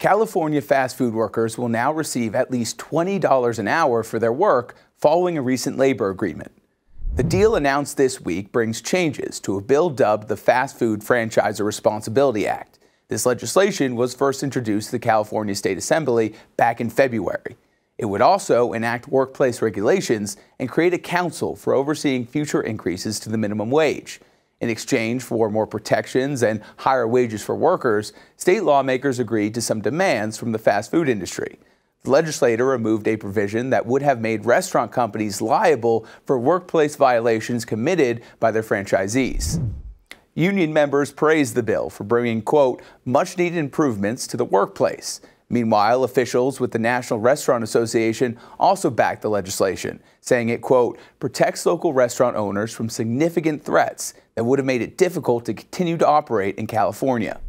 California fast food workers will now receive at least $20 an hour for their work following a recent labor agreement. The deal announced this week brings changes to a bill dubbed the Fast Food Franchisor Responsibility Act. This legislation was first introduced to the California State Assembly back in February. It would also enact workplace regulations and create a council for overseeing future increases to the minimum wage. In exchange for more protections and higher wages for workers, state lawmakers agreed to some demands from the fast food industry. The legislator removed a provision that would have made restaurant companies liable for workplace violations committed by their franchisees. Union members praised the bill for bringing, quote, much-needed improvements to the workplace. Meanwhile, officials with the National Restaurant Association also backed the legislation, saying it, quote, protects local restaurant owners from significant threats that would have made it difficult to continue to operate in California.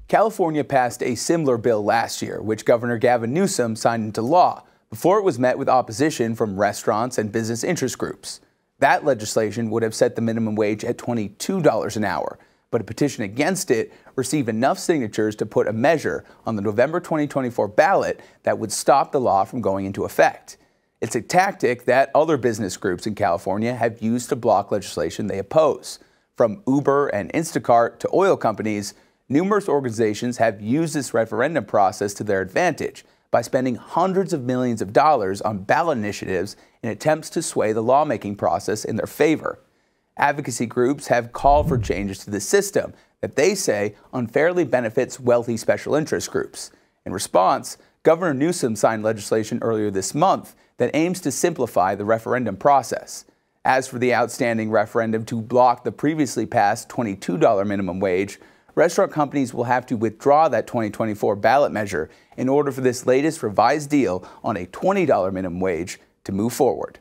California passed a similar bill last year, which Governor Gavin Newsom signed into law before it was met with opposition from restaurants and business interest groups. That legislation would have set the minimum wage at $22 an hour, but a petition against it received enough signatures to put a measure on the November 2024 ballot that would stop the law from going into effect. It's a tactic that other business groups in California have used to block legislation they oppose. From Uber and Instacart to oil companies, numerous organizations have used this referendum process to their advantage by spending hundreds of millions of dollars on ballot initiatives in attempts to sway the lawmaking process in their favor. Advocacy groups have called for changes to the system that they say unfairly benefits wealthy special interest groups. In response, Governor Newsom signed legislation earlier this month that aims to simplify the referendum process. As for the outstanding referendum to block the previously passed $22 minimum wage, restaurant companies will have to withdraw that 2024 ballot measure in order for this latest revised deal on a $20 minimum wage to move forward.